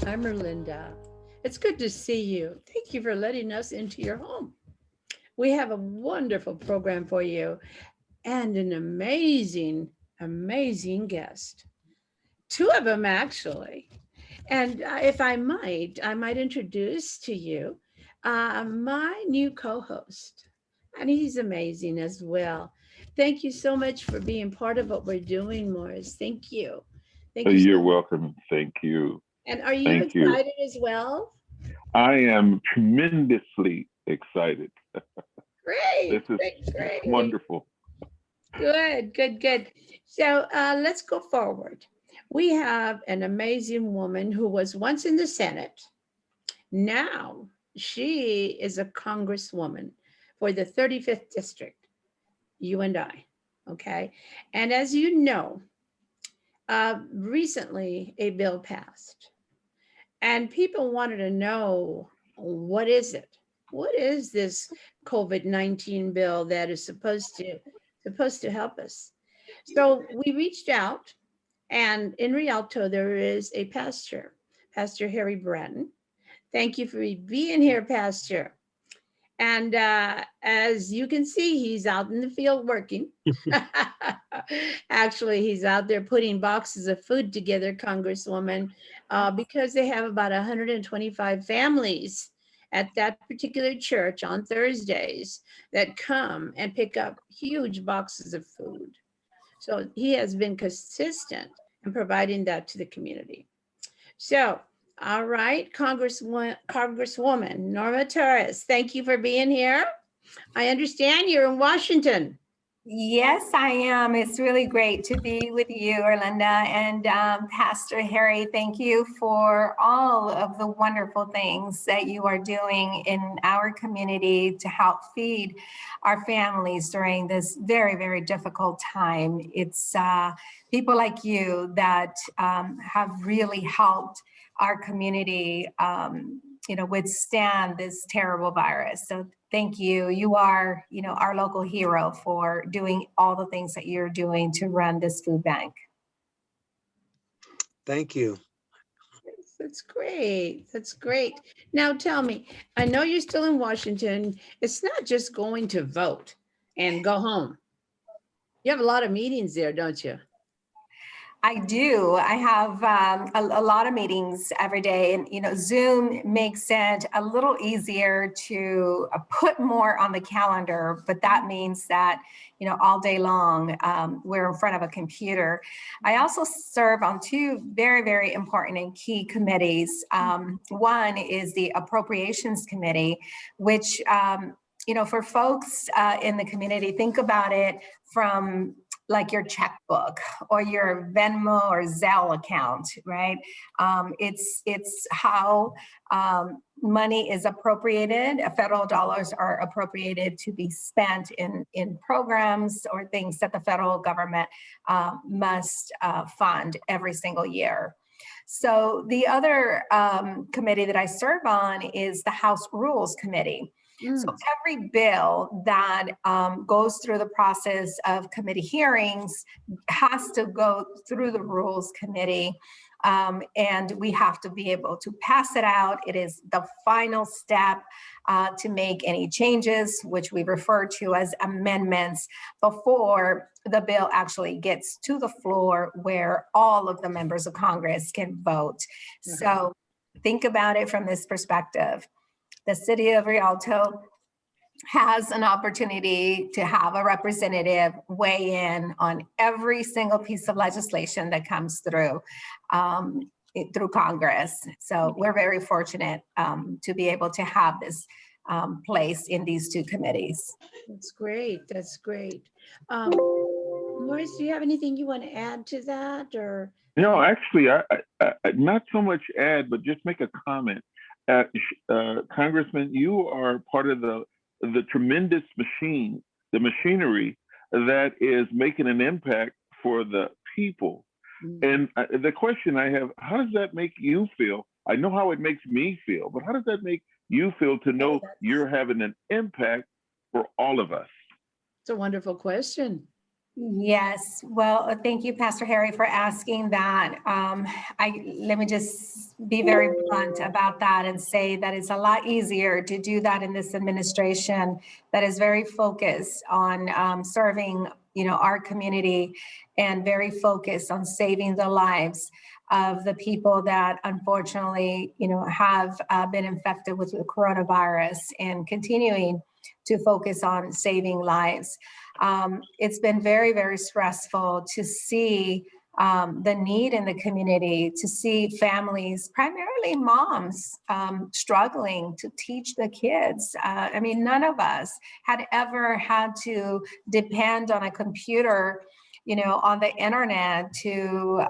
I'm Erlinda. It's good to see you. Thank you for letting us into your home. We have a wonderful program for you and an amazing guest. Two of them, actually. And if I might introduce to you my new co host. And he's amazing as well. Thank you so much for being part of what we're doing, Morris. Thank you. Thank you You're so much. welcome. Thank you. And are you Thank you. excited as well? I am tremendously excited. This Great, is great, great. wonderful. Good. So let's go forward. We have an amazing woman who was once in the Senate. Now she is a congresswoman for the 35th district, you and I. Okay. And as you know, recently a bill passed, and people wanted to know, what is it? What is this COVID-19 bill that is supposed to help us? So we reached out, and in Rialto there is a pastor, Pastor Harry Bratton. Thank you for being here, Pastor. And as you can see, he's out in the field working. Actually, he's out there putting boxes of food together, Congresswoman, because they have about 125 families at that particular church on Thursdays that come and pick up huge boxes of food. So he has been consistent in providing that to the community. So, all right, Congresswoman Norma Torres, thank you for being here. I understand you're in Washington. Yes, I am. It's really great to be with you, Erlinda, and Pastor Harry. Thank you for all of the wonderful things that you are doing in our community to help feed our families during this very, very difficult time. It's people like you that have really helped our community withstand this terrible virus. So thank you. You are, our local hero for doing all the things that you're doing to run this food bank. Thank you. That's great. That's great. Now tell me, I know you're still in Washington. It's not just going to vote and go home. You have a lot of meetings there, don't you? I do. I have a lot of meetings every day, and Zoom makes it a little easier to put more on the calendar. But that means that all day long we're in front of a computer. I also serve on two very, very important and key committees. One is the Appropriations Committee, which for folks in the community, think about it from like your checkbook or your Venmo or Zelle account, right? It's how money is appropriated. Federal dollars are appropriated to be spent in programs or things that the federal government must fund every single year. So the other committee that I serve on is the House Rules Committee. So every bill that goes through the process of committee hearings has to go through the Rules Committee, and we have to be able to pass it out. It is the final step to make any changes, which we refer to as amendments, before the bill actually gets to the floor where all of the members of Congress can vote. So think about it from this perspective. The city of Rialto has an opportunity to have a representative weigh in on every single piece of legislation that comes through Congress. So we're very fortunate to be able to have this place in these two committees. That's great. That's great. Maurice, do you have anything you want to add to that, or? No, actually, I not so much add, but just make a comment. Congressman, you are part of the tremendous machine, the machinery that is making an impact for the people. And the question I have, how does that make you feel? I know how it makes me feel, but how does that make you feel to know you're having an impact for all of us? It's a wonderful question. Yes, well, thank you, Pastor Harry, for asking that. Let me just be very blunt about that and say that it's a lot easier to do that in this administration that is very focused on serving, our community and very focused on saving the lives of the people that unfortunately, have been infected with the coronavirus and continuing to focus on saving lives. It's been very, very stressful to see the need in the community, to see families, primarily moms, struggling to teach the kids. I mean, none of us had ever had to depend on a computer, on the internet to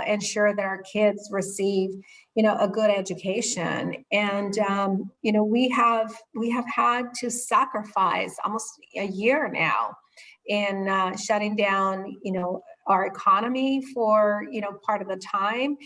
ensure that our kids receive, a good education. And, we have had to sacrifice almost a year now in shutting down, our economy for, part of the time.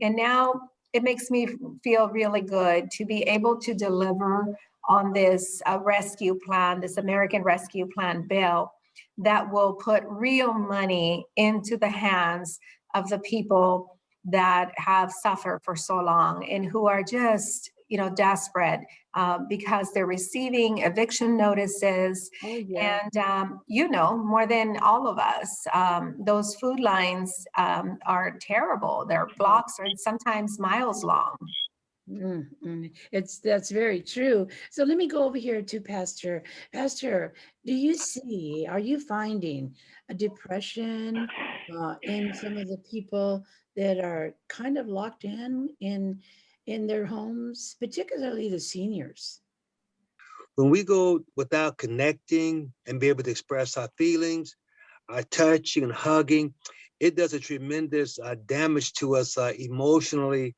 And now it makes me feel really good to be able to deliver on this rescue plan, this American Rescue Plan bill that will put real money into the hands of the people that have suffered for so long and who are just, desperate because they're receiving eviction notices. Oh, yeah. And, more than all of us, those food lines are terrible. Their blocks are sometimes miles long. That's very true. So let me go over here to Pastor. Pastor, are you finding a depression in some of the people that are kind of locked in their homes, particularly the seniors? When we go without connecting and be able to express our feelings, our touching and hugging, it does a tremendous damage to us emotionally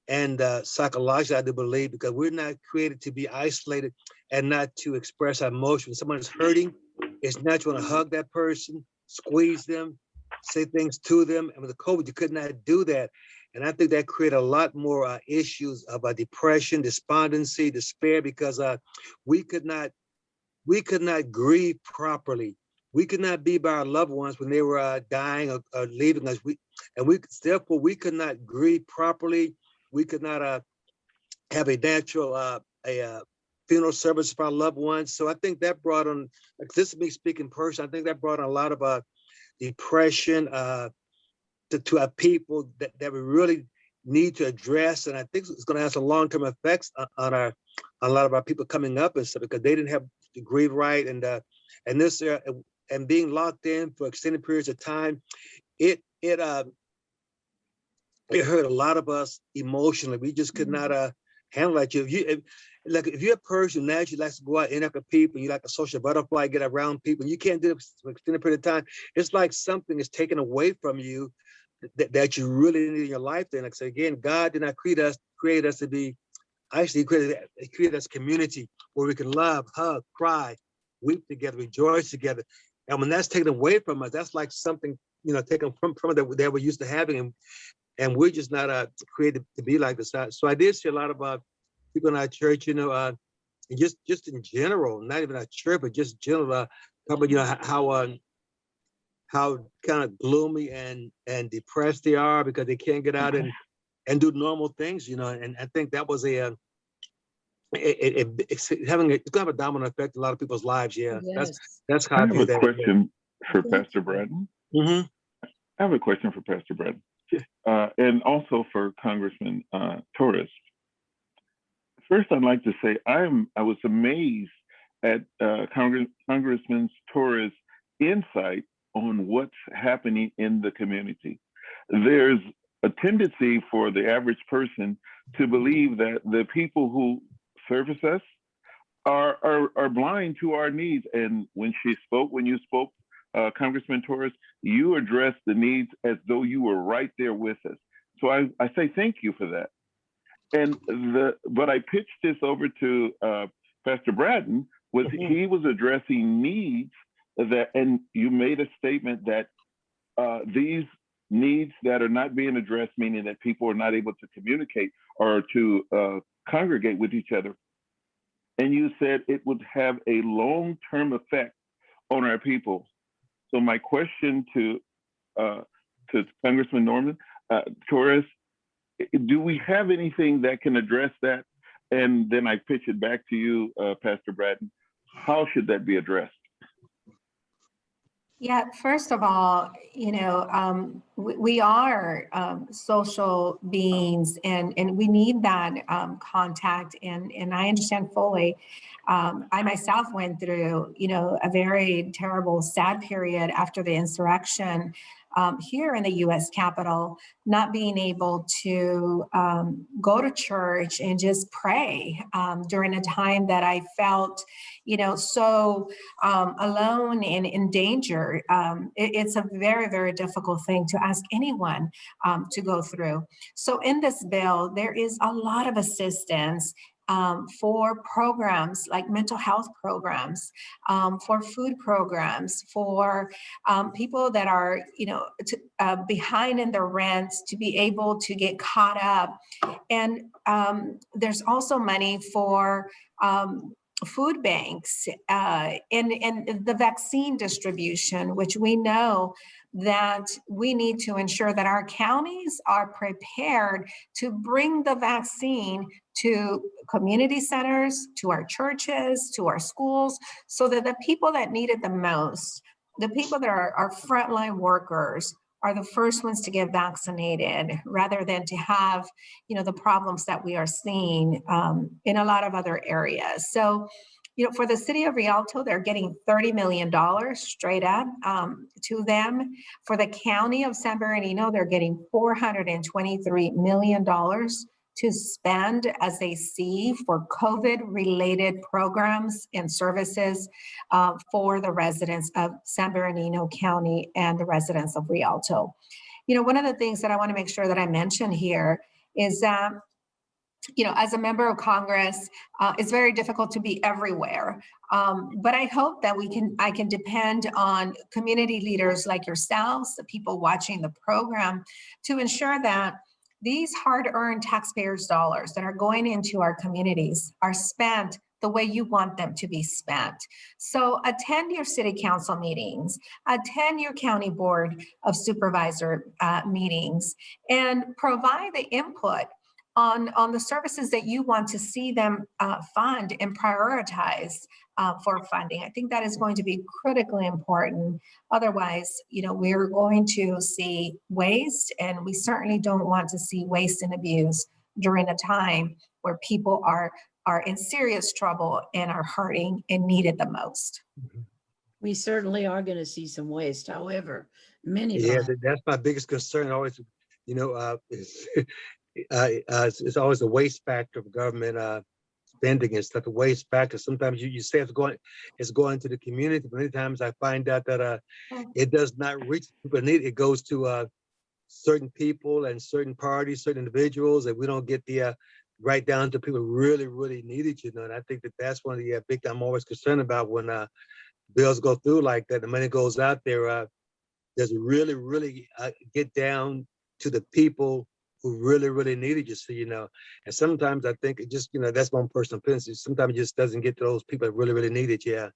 and psychologically, I do believe, because we're not created to be isolated and not to express our emotions. When someone is hurting, it's natural to hug that person, squeeze them, say things to them. And with the COVID, you could not do that. And I think that created a lot more issues of depression, despondency, despair, because we could not grieve properly. We could not be by our loved ones when they were dying or leaving us. Therefore, we could not grieve properly. We could not have a natural funeral service for our loved ones. So I think that brought on, like, this is me speaking personally, I think that brought on a lot of depression to our people that we really need to address. And I think it's going to have some long-term effects on a lot of our people coming up and stuff, because they didn't have to grieve right. And being locked in for extended periods of time, it hurt a lot of us emotionally. We just could not handle that. If you're a person who naturally likes to go out and interact with people, you like a social butterfly, get around people, and you can't do it for an extended period of time, it's like something is taken away from you that you really need in your life. Then, like I said again, God did not create us to be isolated. He created us a community where we can love, hug, cry, weep together, rejoice together. And when that's taken away from us, that's like something, taken from that we're used to having. And we're just not created to be like this. So I did see a lot of people in our church, and just in general, not even our church, but just general, talk about how kind of gloomy and depressed they are because they can't get out and do normal things, And I think that was it's gonna have a domino effect on a lot of people's lives. Yeah, Yes. that's how I I have view a that. question for Pastor Bratton. Mm-hmm. I have a question for Pastor Bratton, and also for Congressman Torres. First, I'd like to say I was amazed at Congressman Torres' insight on what's happening in the community. There's a tendency for the average person to believe that the people who service us are blind to our needs. And when you spoke, Congressman Torres, you addressed the needs as though you were right there with us. So I say thank you for that. And but I pitched this over to Pastor Bratton, was he was addressing needs and you made a statement that these needs that are not being addressed, meaning that people are not able to communicate or to congregate with each other. And you said it would have a long-term effect on our people. So my question to Congressman Norma Torres, do we have anything that can address that? And then I pitch it back to you, Pastor Bratton. How should that be addressed? Yeah, first of all, we are social beings, and we need that contact. And I understand fully. I myself went through, a very terrible, sad period after the insurrection here in the U.S. Capitol, not being able to go to church and just pray during a time that I felt, so alone and in danger. It's a very, very difficult thing to ask anyone to go through. So in this bill, there is a lot of assistance for programs like mental health programs, for food programs, for people that are, behind in their rents to be able to get caught up. And there's also money for food banks and the vaccine distribution, which we know that we need to ensure that our counties are prepared to bring the vaccine to community centers, to our churches, to our schools, so that the people that need it the most, the people that are our frontline workers, are the first ones to get vaccinated, rather than to have, the problems that we are seeing in a lot of other areas. So, for the city of Rialto, they're getting $30 million straight up to them. For the county of San Bernardino, they're getting $423 million to spend as they see for COVID-related programs and services for the residents of San Bernardino County and the residents of Rialto. One of the things that I want to make sure that I mention here is that, as a member of Congress, it's very difficult to be everywhere. But I hope that I can depend on community leaders like yourselves, the people watching the program, to ensure that these hard-earned taxpayers' dollars that are going into our communities are spent the way you want them to be spent. So attend your city council meetings, attend your county board of supervisor meetings, and provide the input on the services that you want to see them fund and prioritize for funding. I think that is going to be critically important. Otherwise, we're going to see waste, and we certainly don't want to see waste and abuse during a time where people are in serious trouble and are hurting and need it the most. We certainly are going to see some waste. However, many Yeah, that's my biggest concern. Always, it's always a waste factor of government spending and stuff. A waste factor. Sometimes you say it's going to the community, but many times I find out that it does not reach people in need. It goes to certain people and certain parties, certain individuals, and we don't get the right down to people who really, really need it. And I think that's one of the big I'm always concerned about when bills go through like that. The money goes out there. Does really, really get down to the people who really, really need it, just so you know. And sometimes I think it just, that's one personal opinion. Sometimes it just doesn't get to those people that really, really need it. Yeah.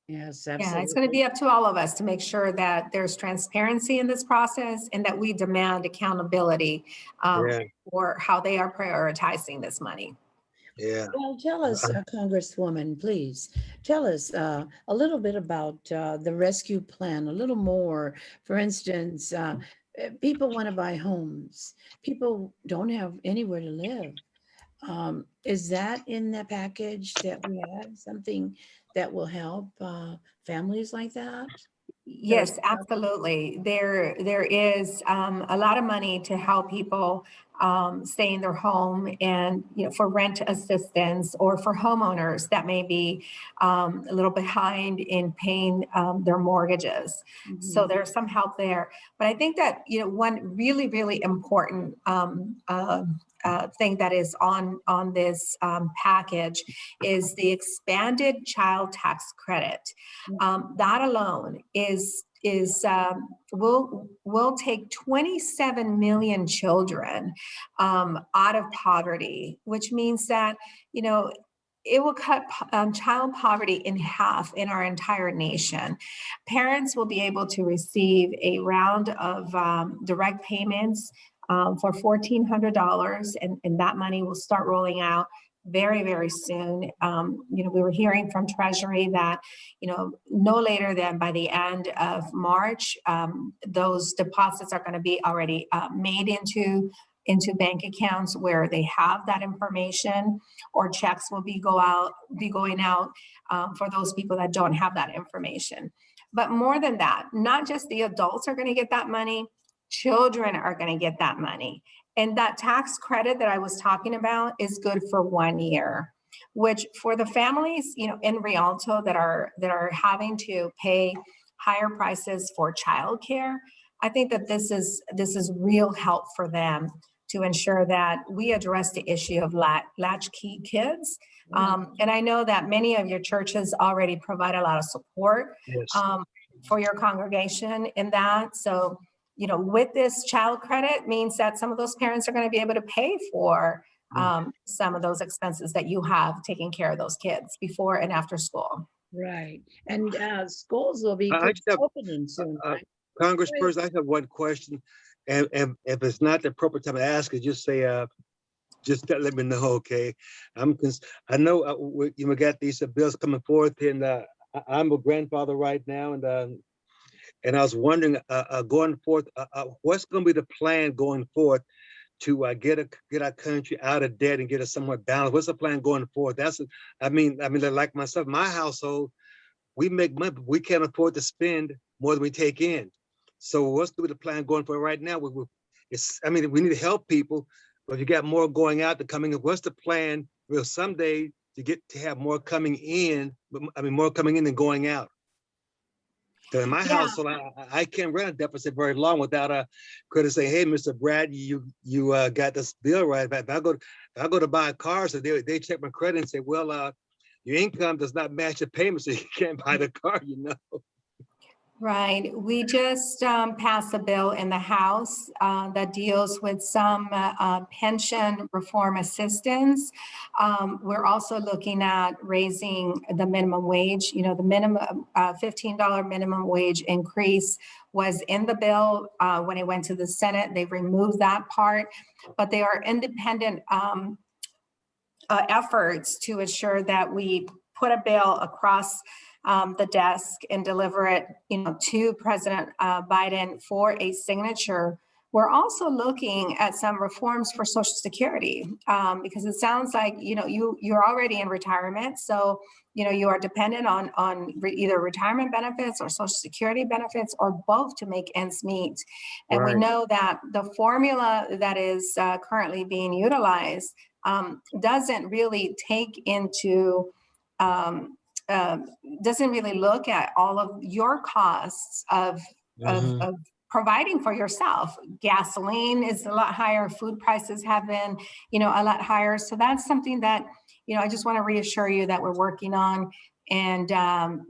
Yes, absolutely. Yeah, it's going to be up to all of us to make sure that there's transparency in this process and that we demand accountability for how they are prioritizing this money. Yeah. Well, tell us, Congresswoman, please tell us a little bit about the rescue plan, a little more. For instance, people want to buy homes. People don't have anywhere to live. Is that in the package that we have, something that will help families like that? Yes, absolutely. There is a lot of money to help people stay in their home, and for rent assistance, or for homeowners that may be a little behind in paying their mortgages. Mm-hmm. So there's some help there. But I think that one really, really important thing that is on this package is the expanded child tax credit. That alone will take 27 million children out of poverty, which means that it will cut child poverty in half in our entire nation. Parents will be able to receive a round of direct payments for $1,400, and that money will start rolling out very, very soon. You know, we were hearing from Treasury that, you know, no later than by the end of March, those deposits are going to be already made into bank accounts where they have that information, or checks will be going out for those people that don't have that information. But more than that, not just the adults are going to get that money, children are going to get that money. And that tax credit that I was talking about is good for 1 year, which for the families, you know, in Rialto that are having to pay higher prices for childcare, I think that this is real help for them to ensure that we address the issue of latchkey kids. And I know that many of your churches already provide a lot of support for your congregation in that. So, you know, with this child credit means that some of those parents are going to be able to pay for some of those expenses that you have taking care of those kids before and after school. Right. And schools will be opening soon. Right? Congressperson, I have one question. And if it's not the appropriate time to ask it, just say, just let me know, okay? I know you got these bills coming forth, and I'm a grandfather right now, and I was wondering, going forth, what's going to be the plan going forth to get our country out of debt and get us somewhat balanced? What's the plan going forward? I mean, like myself, my household, we make money, but we can't afford to spend more than we take in. So what's going to be the plan going forward right now? We need to help people, but if you got more going out than coming in, what's the plan? Well, someday to have more coming in, more coming in than going out. Because in my household, I can't run a deficit very long without a credit saying, "Hey, Mr. Brad, you got this bill right." But if I go to buy a car, so they check my credit and say, "Well, your income does not match the payment, so you can't buy the car." You know. Right. We just passed a bill in the House that deals with some pension reform assistance. We're also looking at raising the minimum wage. You know, the minimum $15 minimum wage increase was in the bill when it went to the Senate. They removed that part, but they are independent efforts to ensure that we put a bill across the desk and deliver it, you know, to President Biden for a signature. We're also looking at some reforms for Social Security because it sounds like, you know, you're already in retirement, so you know you are dependent on either retirement benefits or Social Security benefits or both to make ends meet. And we know that the formula that is currently being utilized doesn't really take into doesn't really look at all of your costs of providing for yourself. Gasoline is a lot higher. Food prices have been, you know, a lot higher. So that's something that, you know, I just want to reassure you that we're working on. And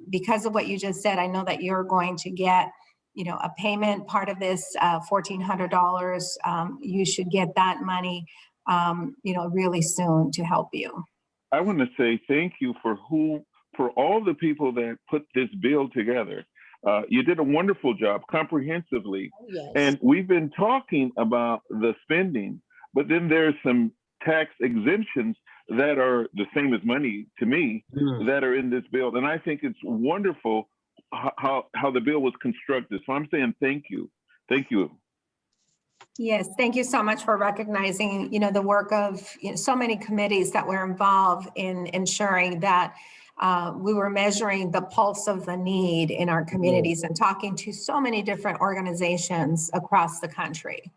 because of what you just said, I know that you're going to get, you know, a payment part of this $1,400. You should get that money, you know, really soon to help you. I want to say thank you for all the people that put this bill together. You did a wonderful job comprehensively. Oh, yes. And we've been talking about the spending, but then there's some tax exemptions that are the same as money to me that are in this bill. And I think it's wonderful how the bill was constructed. So I'm saying thank you. Thank you. Yes, thank you so much for recognizing, you know, the work of so many committees that were involved in ensuring that we were measuring the pulse of the need in our communities and talking to so many different organizations across the country.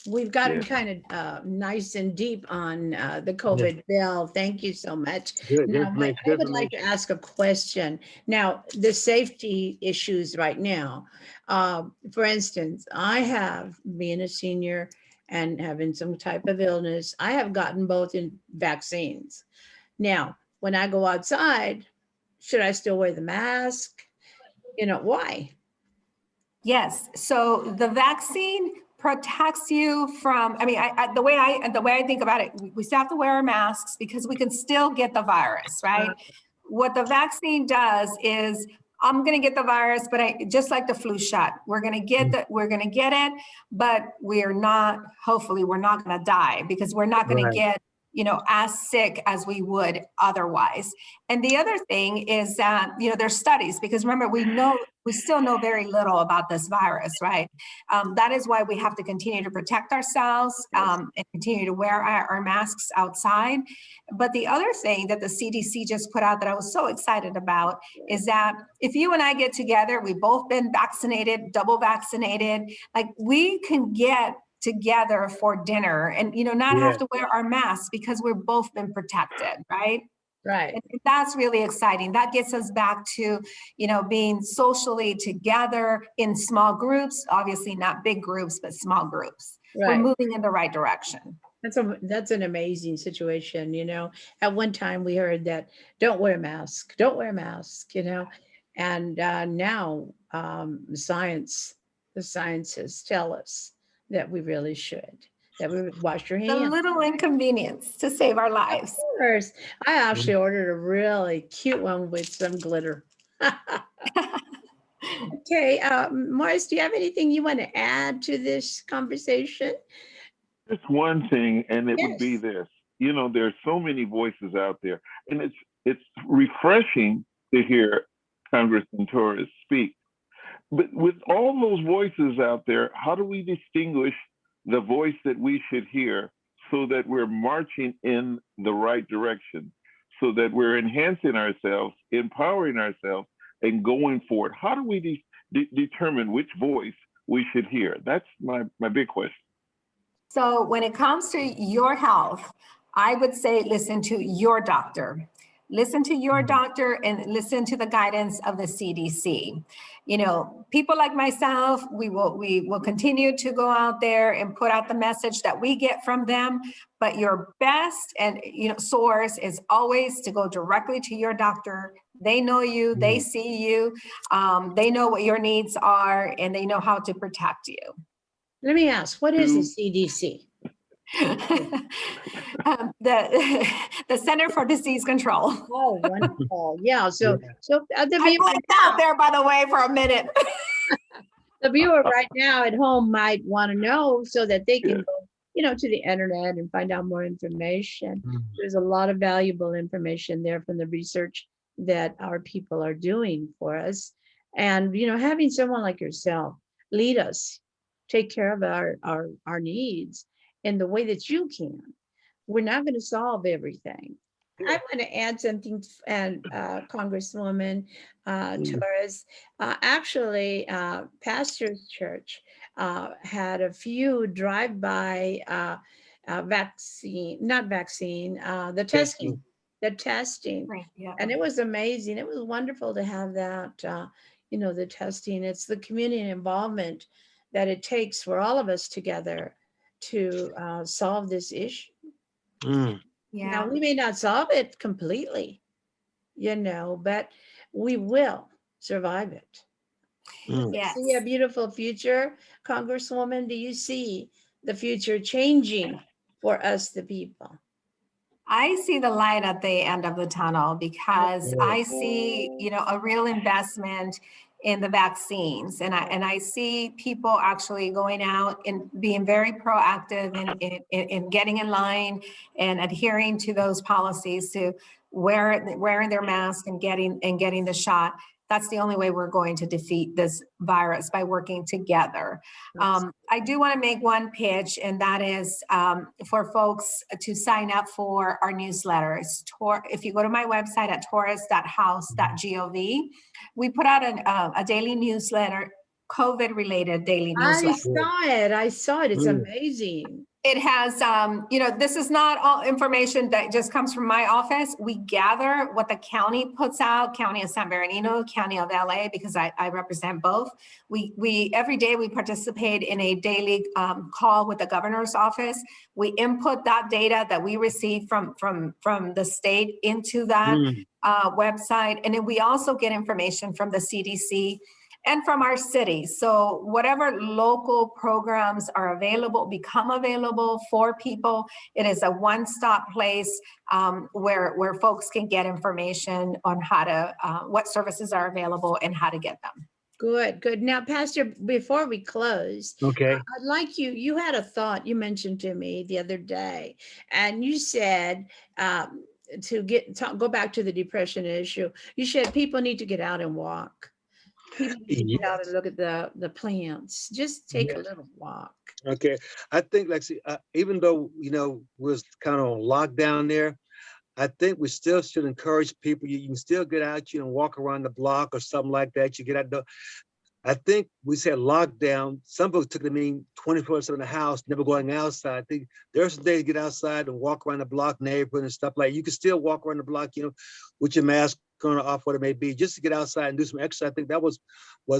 We've gotten kind of nice and deep on the COVID bill. Thank you so much. Now, I would like to ask a question. Now, the safety issues right now. For instance, I have, being a senior and having some type of illness, I have gotten both in vaccines. Now, when I go outside, should I still wear the mask? You know, why? Yes, so the vaccine protects you from, I mean, the way I think about it, we still have to wear our masks because we can still get the virus, right? What the vaccine does is, I'm going to get the virus, but just like the flu shot, we're going to get it, but hopefully we're not going to die because we're not going to get, as sick as we would otherwise. And the other thing is that, there's studies, because remember, we still know very little about this virus, right? That is why we have to continue to protect ourselves and continue to wear our masks outside. But the other thing that the CDC just put out that I was so excited about is that if you and I get together, we've both been vaccinated, double vaccinated, like we can get together for dinner and, not have to wear our masks because we've both been protected, right? Right. And that's really exciting. That gets us back to, being socially together in small groups, obviously not big groups, but small groups. Right. We're moving in the right direction. That's an amazing situation. At one time we heard that don't wear a mask, and now the scientists tell us that we really should, that we would wash your hands. A little inconvenience to save our lives. Of course. I actually ordered a really cute one with some glitter. Okay, Morris, do you have anything you want to add to this conversation? Just one thing, and it would be this. There's so many voices out there, and it's refreshing to hear Congressman Torres speak. But with all those voices out there, how do we distinguish the voice that we should hear so that we're marching in the right direction, so that we're enhancing ourselves, empowering ourselves, and going forward? How do we determine which voice we should hear? That's my big question. So when it comes to your health, I would say listen to your doctor. Listen to your doctor and listen to the guidance of the CDC. People like myself, we will continue to go out there and put out the message that we get from them. But your best and source is always to go directly to your doctor. They know you, they see you, they know what your needs are, and they know how to protect you. Let me ask, what is the CDC? The Center for Disease Control. Oh, wonderful. Yeah. So I blanked out there, by the way, for a minute. The viewer right now at home might want to know so that they can go, to the internet and find out more information. There's a lot of valuable information there from the research that our people are doing for us. And, having someone like yourself lead us, take care of our needs in the way that you can. We're not going to solve everything. I want to add something, and Congresswoman Torres, actually, Pastor's Church had a few drive-by the testing. Right, yeah. And it was amazing. It was wonderful to have that, the testing. It's the community involvement that it takes for all of us together to solve this issue. Now, we may not solve it completely, but we will survive it. Yes. See a beautiful future, Congresswoman? Do you see the future changing for us, the people? I see the light at the end of the tunnel because I see, a real investment in the vaccines. And I see people actually going out and being very proactive in getting in line and adhering to those policies, to wearing their mask and getting the shot. That's the only way we're going to defeat this virus, by working together. I do want to make one pitch, and that is for folks to sign up for our newsletters. If you go to my website at torres.house.gov, we put out a daily newsletter, COVID-related daily newsletter. I saw it. It's amazing. It has, this is not all information that just comes from my office. We gather what the county puts out, County of San Bernardino, County of LA, because I represent both. We every day we participate in a daily call with the governor's office. We input that data that we receive from the state into that website. And then we also get information from the CDC. And from our city. So whatever local programs are available, become available for people. It is a one-stop place where folks can get information on how to, what services are available and how to get them. Good, good. Now, Pastor, before we close, Okay. I'd like you had a thought you mentioned to me the other day, and you said go back to the depression issue. You said people need to get out and walk. People need to get out and look at the plants. Just take a little walk. Okay. I think, like, see, even though, we're kind of on lockdown there, I think we still should encourage people. You can still get out, walk around the block or something like that. You get out. I think we said lockdown. Some folks took it to mean 24/7 in the house, never going outside. I think there's some days to get outside and walk around the block, neighborhood and stuff like that. You can still walk around the block, with your mask on or off, what it may be, just to get outside and do some exercise. I think that was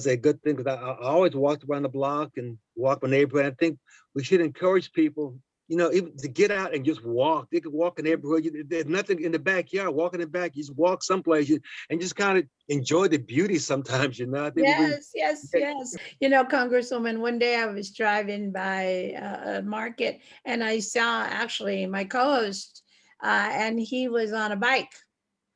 a good thing, because I always walked around the block and walk my neighborhood. I think we should encourage people, even to get out and just walk. They could walk in the neighborhood. There's nothing in the backyard. Walk in the back, you just walk someplace and just kind of enjoy the beauty sometimes, I think Yes. Congresswoman, one day I was driving by a market and I saw actually my co-host and he was on a bike.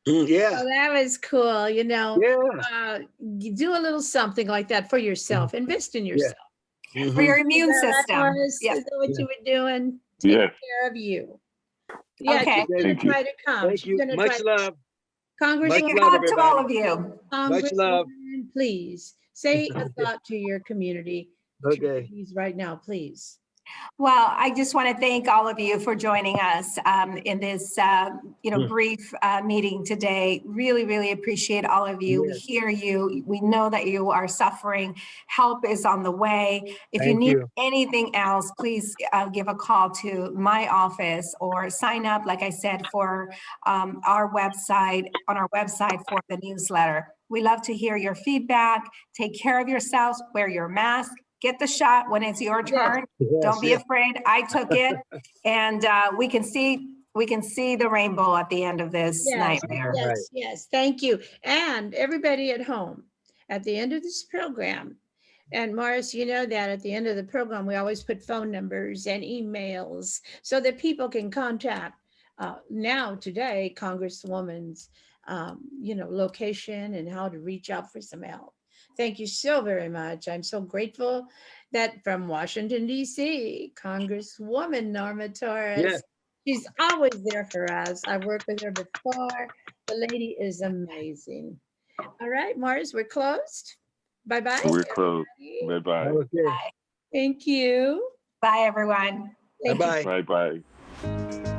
Yeah. So that was cool, Yeah. You do a little something like that for yourself. Invest in yourself. For your immune Is that right, system. Morris? Yeah. Is that what you were doing? Take Yes. care of you. Yeah, Okay. she's gonna Thank you. try to come. Thank She's you. gonna Much try. love. Congresswoman, Big love, hug to all of everybody. you. Much love. Congresswoman, please say a thought to your community. Okay. Right now, please. Well, I just want to thank all of you for joining us in this, brief meeting today. Really, really appreciate all of you. We Yes. hear you. We know that you are suffering. Help is on the way. If you Thank need you. anything else, please give a call to my office or sign up, like I said, for our website, on our website for the newsletter. We love to hear your feedback. Take care of yourselves. Wear your mask. Get the shot when it's your turn. Yes, Don't be yes. afraid. I took it, and we can see the rainbow at the end of this nightmare. Yes. Thank you. And everybody at home, at the end of this program, and Morris, you know that at the end of the program, we always put phone numbers and emails so that people can contact today, Congresswoman's, location and how to reach out for some help. Thank you so very much. I'm so grateful that from Washington, D.C., Congresswoman Norma Torres, Yes. she's always there for us. I've worked with her before. The lady is amazing. All right, Morris, we're closed. Bye-bye. We're closed. everybody. Bye-bye. Okay. Thank you. Bye, everyone. Thank you. Bye-bye. Bye-bye.